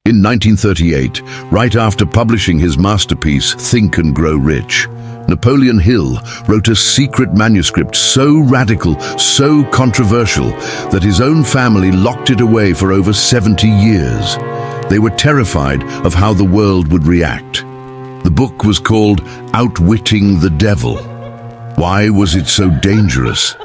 In 1938, right after publishing his masterpiece, Think and Grow Rich, Napoleon Hill wrote a secret manuscript so radical, so controversial, that his own family locked it away for over 70 years. They were terrified of how the world would react. The book was called Outwitting the Devil. Why was it so dangerous?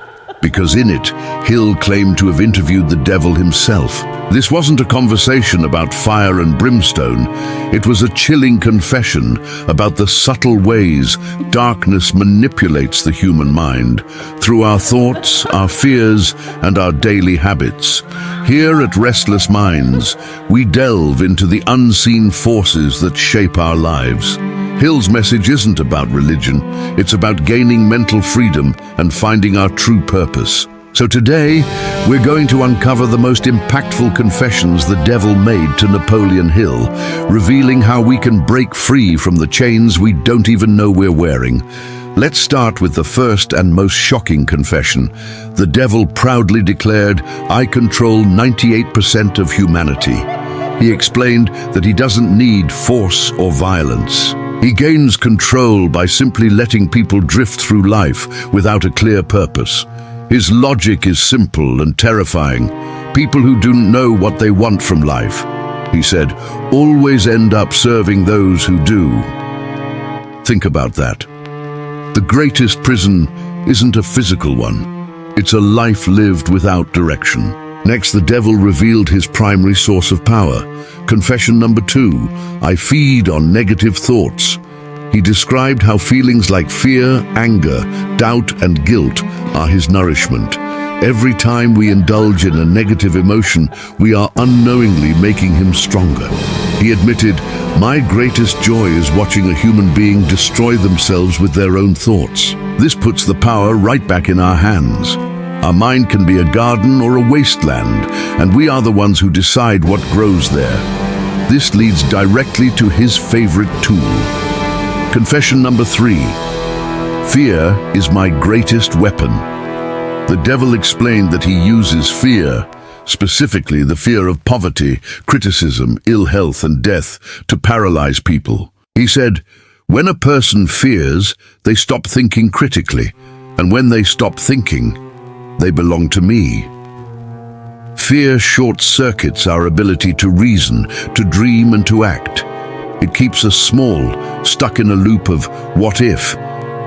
Because in it, Hill claimed to have interviewed the devil himself. This wasn't a conversation about fire and brimstone. It was a chilling confession about the subtle ways darkness manipulates the human mind through our thoughts, our fears, and our daily habits. Here at Restless Minds, we delve into the unseen forces that shape our lives. Hill's message isn't about religion, it's about gaining mental freedom and finding our true purpose. So today, we're going to uncover the most impactful confessions the devil made to Napoleon Hill, revealing how we can break free from the chains we don't even know we're wearing. Let's start with the first and most shocking confession. The devil proudly declared, "I control 98% of humanity." He explained that he doesn't need force or violence. He gains control by simply letting people drift through life without a clear purpose. His logic is simple and terrifying. People who don't know what they want from life, he said, always end up serving those who do. Think about that. The greatest prison isn't a physical one. It's a life lived without direction. Next, the devil revealed his primary source of power. Confession number 2, I feed on negative thoughts. He described how feelings like fear, anger, doubt, and guilt are his nourishment. Every time we indulge in a negative emotion, we are unknowingly making him stronger. He admitted, "My greatest joy is watching a human being destroy themselves with their own thoughts." This puts the power right back in our hands. Our mind can be a garden or a wasteland, and we are the ones who decide what grows there. This leads directly to his favorite tool. Confession number 3. Fear is my greatest weapon. The devil explained that he uses fear, specifically the fear of poverty, criticism, ill health, and death, to paralyze people. He said, "When a person fears, they stop thinking critically, and when they stop thinking, they belong to me." Fear short-circuits our ability to reason, to dream, and to act. It keeps us small, stuck in a loop of what if,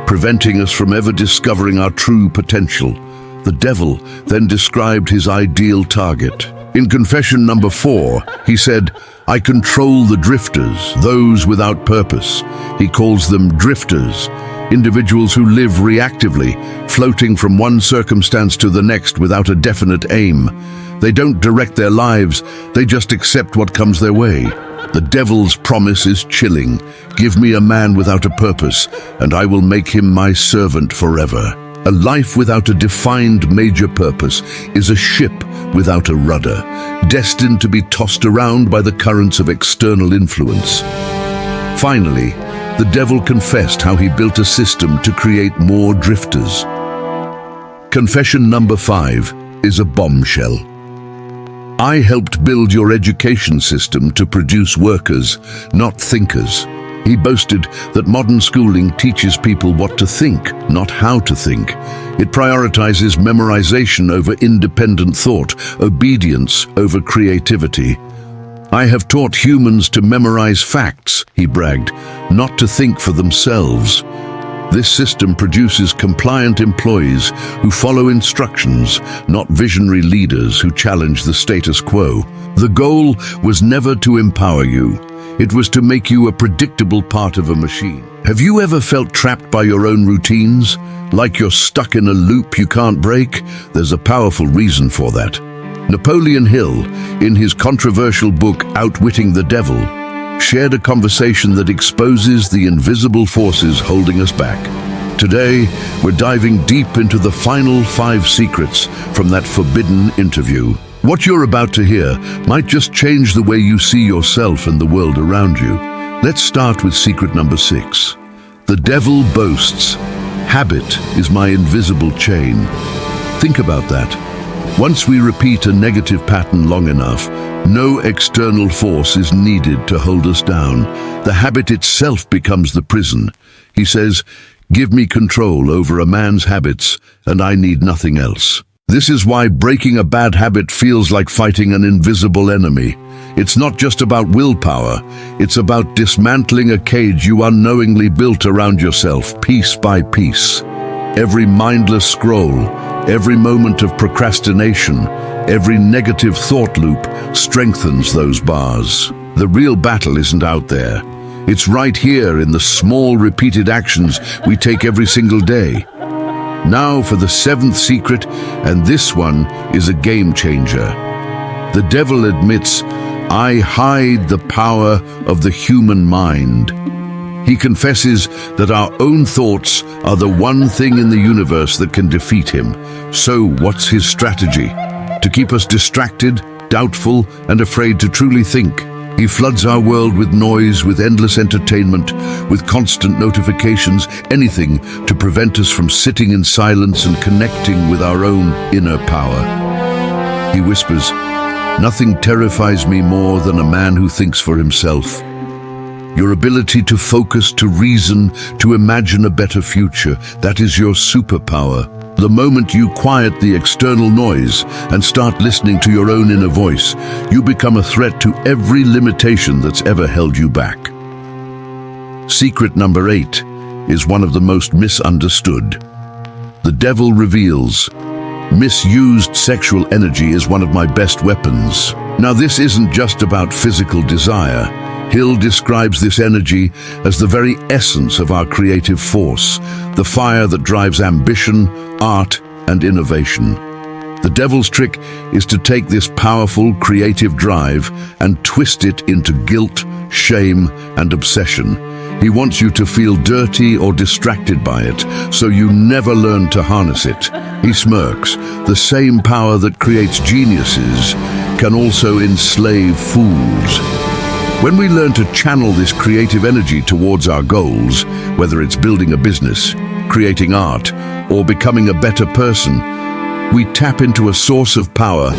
preventing us from ever discovering our true potential. The devil then described his ideal target. In confession number 4, he said, "I control the drifters, those without purpose." He calls them drifters, individuals who live reactively, floating from one circumstance to the next without a definite aim. They don't direct their lives, they just accept what comes their way. The devil's promise is chilling. "Give me a man without a purpose, and I will make him my servant forever." A life without a defined major purpose is a ship without a rudder, destined to be tossed around by the currents of external influence. Finally, the devil confessed how he built a system to create more drifters. Confession number 5 is a bombshell. "I helped build your education system to produce workers, not thinkers." He boasted that modern schooling teaches people what to think, not how to think. It prioritizes memorization over independent thought, obedience over creativity. "I have taught humans to memorize facts," he bragged, "not to think for themselves." This system produces compliant employees who follow instructions, not visionary leaders who challenge the status quo. The goal was never to empower you. It was to make you a predictable part of a machine. Have you ever felt trapped by your own routines? Like you're stuck in a loop you can't break? There's a powerful reason for that. Napoleon Hill, in his controversial book Outwitting the Devil, shared a conversation that exposes the invisible forces holding us back. Today, we're diving deep into the final 5 secrets from that forbidden interview. What you're about to hear might just change the way you see yourself and the world around you. Let's start with secret number 6. The devil boasts, "Habit is my invisible chain." Think about that. Once we repeat a negative pattern long enough, No external force is needed to hold us down. The habit itself becomes the prison. He says, "Give me control over a man's habits, and I need nothing else." This is why breaking a bad habit feels like fighting an invisible enemy. It's not just about willpower, it's about dismantling a cage you unknowingly built around yourself, piece by piece. Every mindless scroll, every moment of procrastination, every negative thought loop strengthens those bars. The real battle isn't out there. It's right here in the small repeated actions we take every single day. Now for the seventh secret, and this one is a game changer. The devil admits, "I hide the power of the human mind." He confesses that our own thoughts are the one thing in the universe that can defeat him. So what's his strategy? To keep us distracted, doubtful, and afraid to truly think. He floods our world with noise, with endless entertainment, with constant notifications, anything to prevent us from sitting in silence and connecting with our own inner power. He whispers, "Nothing terrifies me more than a man who thinks for himself." Your ability to focus, to reason, to imagine a better future, that is your superpower. The moment you quiet the external noise and start listening to your own inner voice, you become a threat to every limitation that's ever held you back. Secret number 8 is one of the most misunderstood. The devil reveals, misused sexual energy is one of my best weapons. Now this isn't just about physical desire. Hill describes this energy as the very essence of our creative force, the fire that drives ambition, art, and innovation. The devil's trick is to take this powerful creative drive and twist it into guilt, shame, and obsession. He wants you to feel dirty or distracted by it, so you never learn to harness it. He smirks. The same power that creates geniuses can also enslave fools. When we learn to channel this creative energy towards our goals, whether it's building a business, creating art, or becoming a better person, we tap into a source of power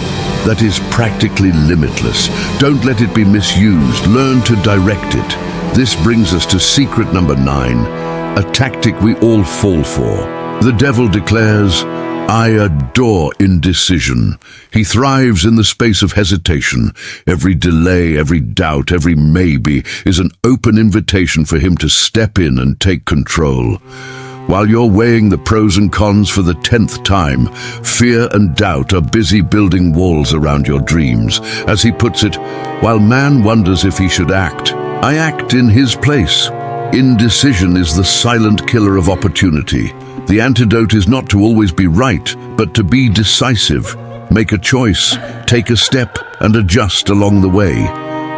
that is practically limitless. Don't let it be misused. Learn to direct it. This brings us to secret number 9, a tactic we all fall for. The devil declares, "I adore indecision." He thrives in the space of hesitation. Every delay, every doubt, every maybe is an open invitation for him to step in and take control. While you're weighing the pros and cons for the 10th time, fear and doubt are busy building walls around your dreams. As he puts it, while man wonders if he should act, I act in his place. Indecision is the silent killer of opportunity. The antidote is not to always be right, but to be decisive. Make a choice, take a step, and adjust along the way.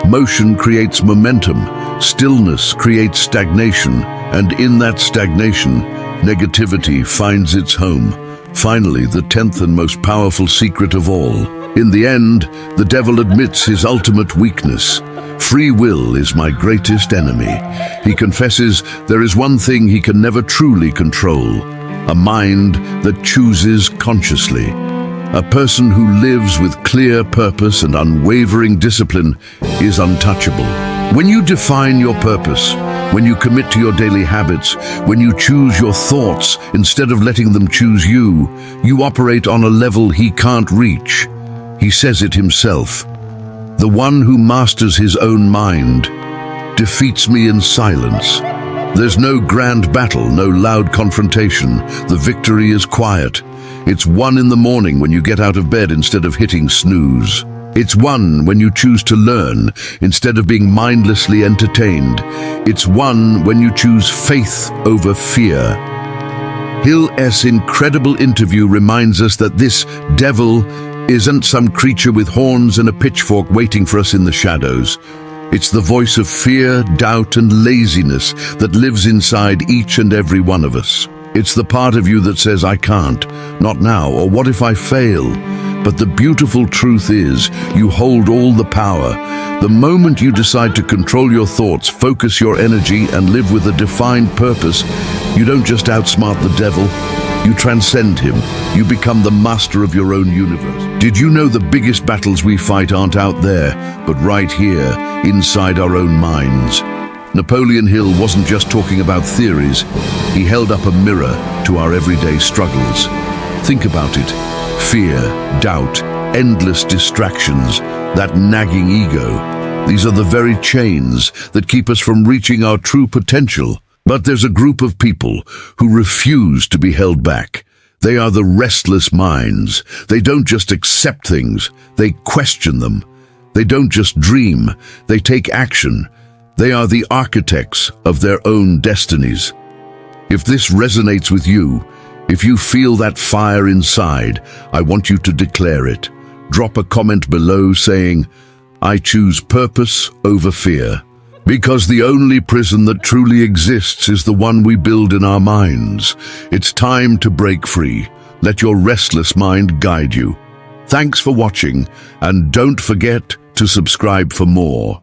Motion creates momentum, stillness creates stagnation, and in that stagnation, negativity finds its home. Finally, the 10th and most powerful secret of all. In the end, the devil admits his ultimate weakness. Free will is my greatest enemy. He confesses there is one thing he can never truly control, a mind that chooses consciously. A person who lives with clear purpose and unwavering discipline is untouchable. When you define your purpose, when you commit to your daily habits, when you choose your thoughts instead of letting them choose you, you operate on a level he can't reach. He says it himself. The one who masters his own mind defeats me in silence. There's no grand battle, no loud confrontation. The victory is quiet. It's won in the morning when you get out of bed instead of hitting snooze. It's won when you choose to learn instead of being mindlessly entertained. It's won when you choose faith over fear. Hill's incredible interview reminds us that this devil isn't some creature with horns and a pitchfork waiting for us in the shadows. It's the voice of fear, doubt, and laziness that lives inside each and every one of us. It's the part of you that says, I can't, not now, or what if I fail? But the beautiful truth is, you hold all the power. The moment you decide to control your thoughts, focus your energy, and live with a defined purpose, you don't just outsmart the devil, You transcend him. You become the master of your own universe. Did you know the biggest battles we fight aren't out there, but right here, inside our own minds? Napoleon Hill wasn't just talking about theories. He held up a mirror to our everyday struggles. Think about it. Fear, doubt, endless distractions, that nagging ego. These are the very chains that keep us from reaching our true potential. But there's a group of people who refuse to be held back. They are the restless minds. They don't just accept things, they question them. They don't just dream, they take action. They are the architects of their own destinies. If this resonates with you, if you feel that fire inside, I want you to declare it. Drop a comment below saying, "I choose purpose over fear." Because the only prison that truly exists is the one we build in our minds. It's time to break free. Let your restless mind guide you. Thanks for watching, and don't forget to subscribe for more.